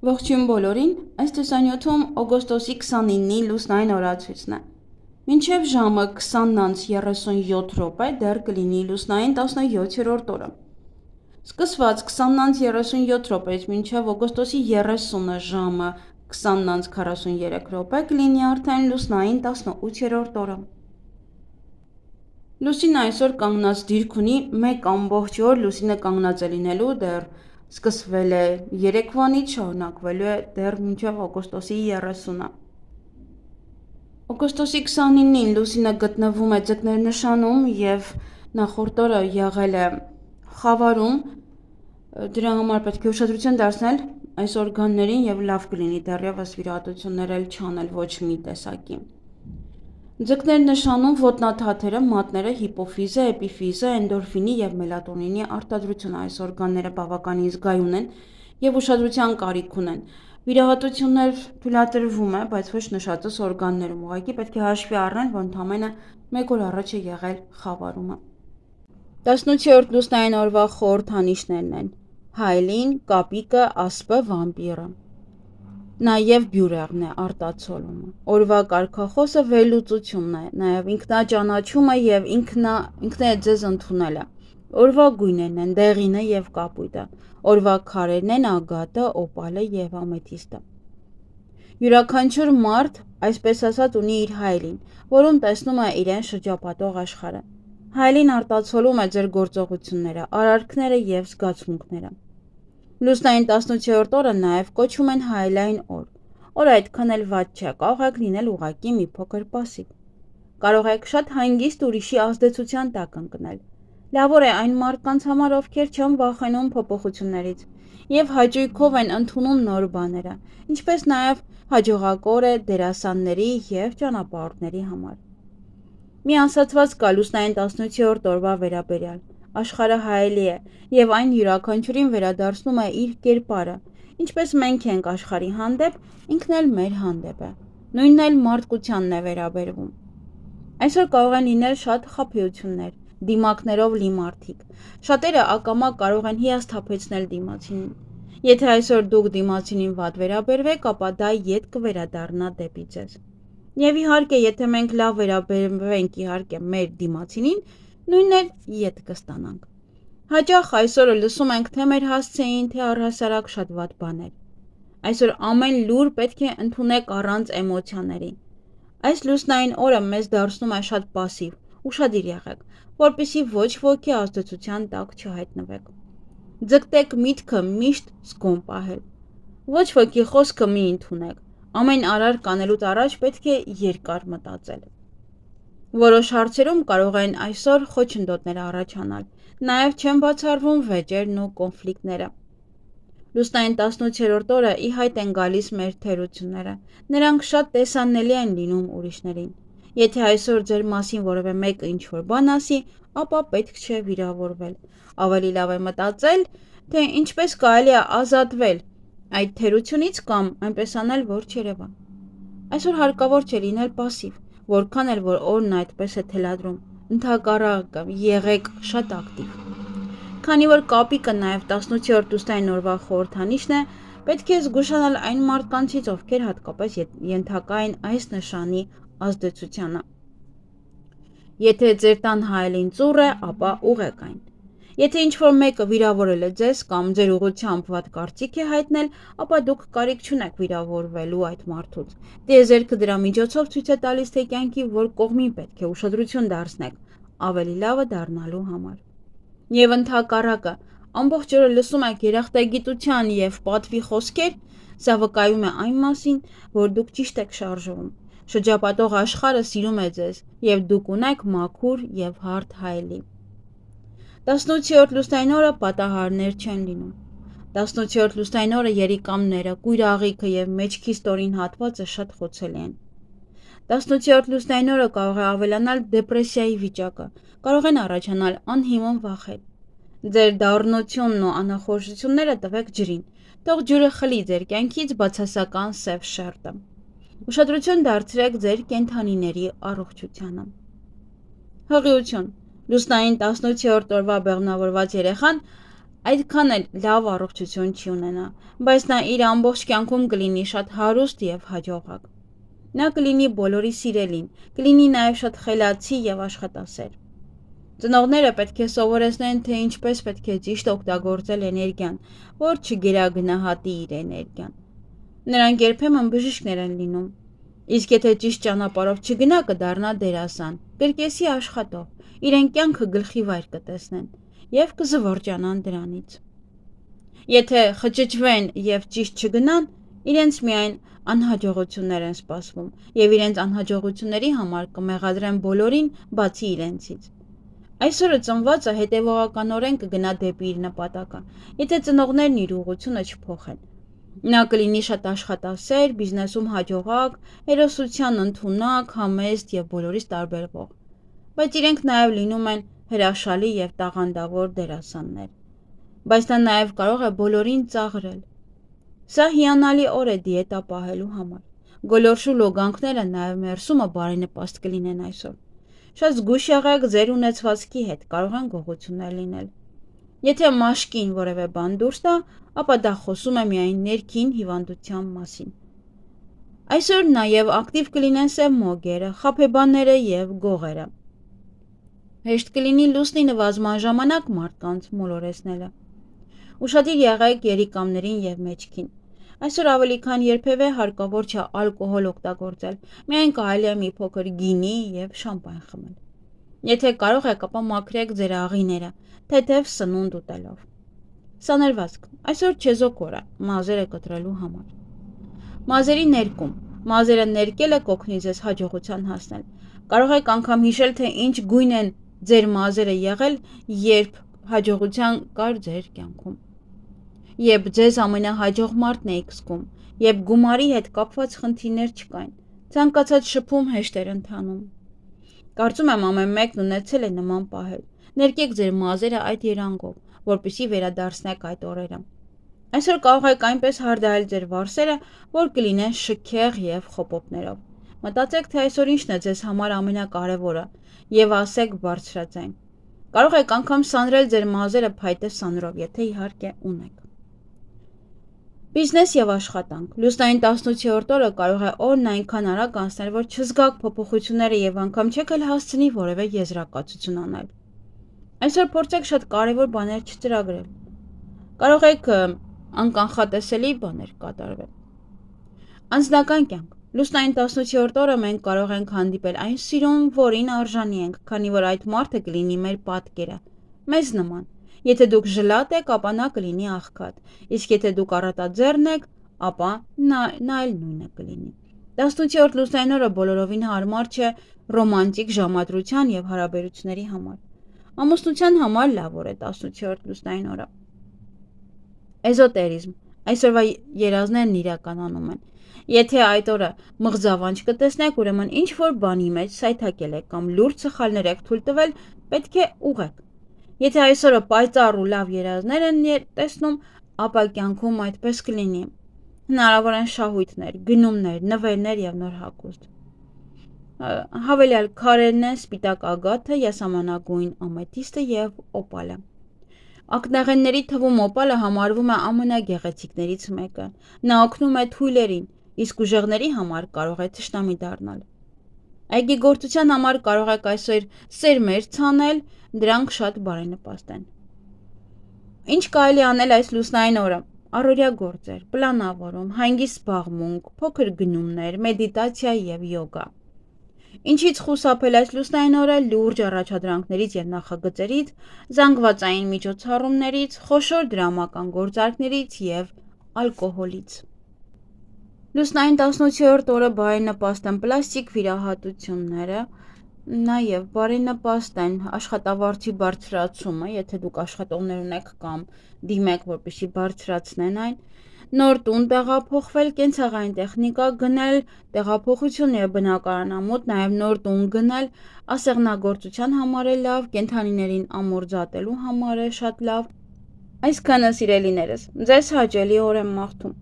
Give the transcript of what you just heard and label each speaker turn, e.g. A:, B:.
A: Ողջույն բոլորին, այս տեսանյութում օգոստոսի 29-ի լուսնային օրացույցն է։ Մինչև ժամը 20:37 դեռ կլինի լուսնային 17-րդ օրը։ Սկսված 20:37-ից մինչև օգոստոսի 30-ը ժամը 20:43 կլինի արդեն լուսնային 18-րդ օրը։ Լուսինը այսօր կանգնած դիրք ունի 1 ամբողջ օր լուսինը կանգնած է լինելու դեռ սկսվել է երեկվանից շարունակվելու է դեռ մինչև օգոստոսի 30-ը։ Օգոստոսի 29-ին լուսինը գտնվում է ձկներ նշանում և նախորդ օրը եղել է խավարում, դրա համար պետք է ուշադրություն դարձնել այս օրգաններին և լավ կլինի դեռևս վիրահատություններ էլ չանել ոչ մի տեսակի։ Ձկներ նշանում ոտնաթաթերը, մատները, հիպոֆիզը, էպիֆիզը, էնդորֆինի և մելատոնինի արտադրությունը այս օրգանները բավականին զգայուն են և ուշադրության կարիք ունեն։ Վիրահատություններ թույլատրվում է, բայց ոչ նշածս օրգաններում, ուղղակի պետք է հաշվի առնել, որ ընդամենը 1 օր առաջ է եղել խավարումը։ 18-րդ լուսնային օրվա խորհրդանիշներն են հայլին, կապիկը, ասպը, վամպիրը։ Նաև բյուրեղն է արտացոլումը։ Օրվա կարգախոսը վերլուծությունն է, նաև ինքնաճանաչումը և ինքներդ ձեզ ընդունելը։ Օրվա գույներն են դեղինը և կապույտը։ Օրվա քարերն են ագատը, օպալը և ամեթիստը։ Յուրաքանչյուր մարդ, այսպես ասած, ունի իր հայլին, որում տեսնում է իրեն շրջապատող աշխարհը։ Հայլին արտացոլում է ձեր գործողությունները, արարքները և զգացմունքները։ Լուսնային 18-րդ օրը նաև կոչում են հայլային օր։ Օրը այդքան էլ վատ չէ, կարող եք լինել ուղղակի մի փոքր պասիվ։ Կարող եք շատ հանգիստ ուրիշի ազդեցության տակ ընկնել։ Լավ օր է այն մարդկանց համար, ովքեր չեն վախենում փոփոխություններից և հաճույքով են ընդունում նոր բաները, ինչպես նաև հաջողակ օր է դերասանների և ճանապարհորդների համար։ Մի ասացված կա լուսնային 18-րդ օրվա վերաբերյալ։ Աշխարհը հայելի է և այն յուրաքանչյուրին վերադարձնում է իր կերպարը, ինչպես մենք ենք աշխարհի հանդեպ, ինքն էլ մեր հանդեպ է։ Նույնն էլ մարդկությանն է վերաբերվում։ Այսօր կարող են լինել շատ խաբեություններ, դիմակներով լի մարդիկ։ Շատերը ակամա կարող են հիասթափեցնել դիմացինին։ Եթե այսօր դուք դիմացինին վատ վերաբերվեք, ապա դա ետ կվերադառնա դեպի ձեզ։ Եվ իհարկե, եթե մենք լավ վերաբերվենք իհարկե մեր դիմացինին, նույնն էլ ետ կստանանք։ Հաճախ այսօր լսում ենք թե մեր հասցեին, թե առհասարակ շատ վատ բաներ։ Այսօր ամեն լուր պետք է ընդունեք առանց էմոցիաների։ Այս լուսնային օրը մեզ դարձնում է շատ պասիվ, ուշադիր եղեք, որպեսզի ոչ ոքի ազդեցության տակ չհայտնվեք։ Ձգտեք միտքը միշտ զգոն պահել։ Ոչ ոքի խոսքը մի ընդունեք։ Ամեն արարք անելուց առաջ պետք է երկար մտածել։ Որոշ հարցերում կարող են այսօր խոչընդոտներ առաջանալ, նաև չեն բացառվում վեճերն ու կոնֆլիկտները։ Լուսնային 18-րդ օրը ի հայտ են գալիս մեր թերությունները, նրանք շատ տեսանելի են լինում ուրիշներին։ Եթե այսօր ձեր մասին որևէ մեկը ինչ-որ բան ասի, ապա պետք չէ վիրավորվել։ Ավելի լավ է մտածել, թե ինչպես կարելի է ազատվել այդ թերությունից կամ այնպես անել, որ չերևա։ Այսօր հարկավոր չէ լինել պասիվ, որքան էլ որ օրն այդպես է թելադրում, ընդհակառակը եղեք շատ ակտիվ։ Քանի որ կապիկը նաև 18-րդ լուսնային օրվա խորհրդանիշն է, պետք է զգուշանալ այն մարդկանցից, ովքեր հատկապես ենթակա են այս նշանի ազդեցությանը։ Եթե ձեր տան հայելին ծուռ է, ապա ուղղեք այն։ Եթե ինչ-որ մեկը վիրավորել է ձեզ կամ ձեր ուղղությամբ վատ կարծիք է հայտնել, ապա դուք կարիք չունեք վիրավորվելու այդ մարդուց։ Տիեզերքը դրա միջոցով ցույց է տալիս, թե կյանքի որ կողմին պետք է ուշադրություն դարձնեք ավելի լավը դառնալու համար։ Եվ ընդհակառակը, ամբողջ օրը լսում եք երախտագիտության և պատվի խոսքեր, սա վկայում է այն մասին, որ դուք ճիշտ եք շարժվում։ Շրջապատող աշխարհը սիրում է ձեզ, և դուք ունեք մաքուր և հարթ հայելի։ 18-րդ լուսնային օրը պատահարներ չեն լինում։ 18-րդ լուսնային օրը երիկամները, կույր աղիքը և մեջքի ստորին հատվածը շատ խոցելի են։ 18-րդ լուսնային օրը կարող է ավելանալ դեպրեսիայի վիճակը, կարող են առաջանալ անհիմն վախեր։ Ձեր դառնությունն ու անախորժությունները տվեք ջրին, թող ջուրը խլի ձեր կյանքից բացասական սև շերտը։ Ուշադրություն դարձրեք ձեր կենդանիների առողջությանը։ Հղիություն։ Լուսնային 18-րդ օրվա բեղմնավորված երեխան Այդքան էլ լավ առողջություն չի ունենա, բայց նա իր ամբողջ կյանքում կլինի շատ հարուստ եւ հաջողակ։ Նա կլինի բոլորի սիրելին, կլինի նաև շատ խելացի եւ աշխատասեր։ Ծնողները պետք է սովորեցնեն, թե ինչպես պետք է ճիշտ օգտագործել էներգիան, որ չգերագնահատի իր էներգիան։ Նրանք երբեմն բժիշկներ են լինում, իսկ եթե ճիշտ ճանապարհով չգնա, կդառնա դերասան, կրկեսի աշխատող, իրեն կյանքը գլխի վայր կտեսնեն եւ կզվարճանան դրանից։ Եթե խճճվեն եւ ճիշտ չգնան, իրենց միայն անհաջողություններ են սպասվում եւ իրենց անհաջողությունների համար կմեղադրեն բոլորին, բացի իրենցից։ Այսօրը ծնվածը հետևողականորեն կգնա դեպի իր նպատակը, եթե ծնողներն իր ուղղությունը չփոխեն։ Նա կլինի շատ աշխատասեր, բիզնեսում հաջողակ, հերոսության ընդունակ, համեստ եւ բոլորից տարբերվող։ Բայց իրենք նաեւ լինում են հրաշալի եւ տաղանդավոր դերասաններ։ Բայց նա նաեւ կարող է բոլորին ծաղրել։ Սա հիանալի օր է դիետա պահելու համար։ Գոլորշու լոգանքները նաեւ մերսումը բարենպաստ կլինեն այսօր։ Շատ զգույշ եղեք ձեր ունեցվածքի հետ, կարող են գողություններ լինել։ Եթե մաշկին որևէ բան դուրս տա, ապա դա խոսում է միայն ներքին հիվանդության մասին։ Այսօր նաև ակտիվ կլինեն սև մոգերը, խաբեբաները եւ գողերը։ Հեշտ կլինի լուսնի նվազման ժամանակ մարդկանց մոլորեսնելը։ Ուշադիր եղեք երիկամներին եւ մեջքին։ Այսօր ավելի քան երբևէ հարկավոր չէ ալկոհոլ օգտագործել, միայն կարելի է մի փոքր գինի եւ շամպայն խմել։ Եթե կարող եք, ապա մաքրեք ձեր աղիները, թեթև սնունդ ուտելով։ Սաներվածք, այսօր չեզոք օր է, մազերը կտրելու համար։ Մազերի ներկում, մազերը ներկելը կօգնի ձեզ հաջողության հասնել։ Կարող եք անգամ հիշել, թե ինչ գույն են ձեր մազերը եղել, երբ հաջողության կար ձեր կյանքում։ Երբ ձեզ ամենահաջող մարդն եք զգում, երբ գումարի հետ կապված խնդիրներ չկային, ցանկացած շփում հեշտ էր ընթանում։ Կարծում եմ ամեն մեկն ունեցել է նման պահեր։ Ներկեք ձեր մազերը այդ երանգով, որպեսզի վերադարձնեք այդ օրերը։ Այսօր կարող եք այնպես հարդարել ձեր վարսերը, որ կլինեն շքեղ եւ խոպոպներով։ Մտածեք, թե այսօր ինչն է ձեզ համար ամենակարևորը եւ ասեք բարձրաձայն։ Կարող եք անգամ սանրել ձեր մազերը փայտե սանրով, եթե իհարկե ունեք։ Բիզնես եւ աշխատանք։ Լուսնային 18-րդ օրը կարող է օրն այնքան արագ անցնել, որ չզգաք փոփոխությունները եւ անգամ չեք էլ հասցնի որևէ եզրակացություն անել։ Այսօր փորձեք շատ կարևոր բաներ չծրագրել։ Կարող եք անկանխատեսելի բաներ կատարվել։ Անձնական կյանք։ Լուսնային 18-րդ օրը մենք կարող ենք հանդիպել այն սիրուն, որին արժանի ենք, քանի որ այդ մարդը կլինի մեր պատկերը, մեզ նման։ Եթե դուք ժլատ եք, ապա նա կլինի աղքատ, իսկ եթե դուք առատաձեռն եք, ապա նա էլ նույնը կլինի։ 18-րդ լուսնային օրը բոլորովին հարմար չէ ռոմանտիկ ժամադրության եւ հարաբերությունների համար։ Ամուսնության համար լավ օր է 18-րդ լուսնային օրը։ Էզոտերիզմ։ Այսօրվա երազներն իրականանում են։ Եթե այդ օրը մղձավանջ կտեսնեք, ուրեմն ինչ որ բանի մեջ սայթակել եք կամ լուրջ սխալներ եք թույլ տվել, պետք է ուղղեք։ Եթե այսօրը պայծառ ու լավ երազներ են տեսնում, ապա կյանքում այդպես կլինի։ Հնարավոր են շահույթներ, գնումներ, նվերներ եւ նոր հագուստ։ Հավելյալ քարերն են սպիտակ ագաթը, յասամանագույն ամեթիստը եւ օպալը։ Ակնաղենների թվում օպալը համարվում է ամենագեղեցիկներից մեկը։ Նա օգնում է թույլերին, իսկ ուժեղների համար կարող է թշնամի դառնալ։ Այգեգործության համար կարող եք այսօր սերմեր ցանել, դրանք շատ բարենպաստ են։ Ինչ կարելի անել այս լուսնային օրը։ Առօրյա գործեր, պլանավորում, հանգիստ զբաղմունք, փոքր գնումներ, մեդիտացիա եւ յոգա։ Ինչից խուսափել այս լուսնային օրը լուրջ առաջադրանքներից եւ նախագծերից, զանգվածային միջոցառումներից, խոշոր դրամական գործարքներից եւ ալկոհոլից։ Լուսնային 18-րդ օրը բարենպաստ են պլաստիկ վիրահատությունները, նաեւ բարենպաստ են աշխատավարձի բարձրացումը, եթե դուք աշխատողներ ունեք կամ դիմեք, որպեսզի բարձրացնեն այն, նոր տուն տեղափոխվել, կենցաղային տեխնիկա գնել, տեղափոխություն եւ բնակարանամոտ, նաեւ նոր տուն գնել, ասեղնագործության համար է լավ, կենդանիներին ամորձատելու համար է շատ լավ։ Այսքանը սիրելիներս, ձեզ հաճելի օր եմ մաղթում։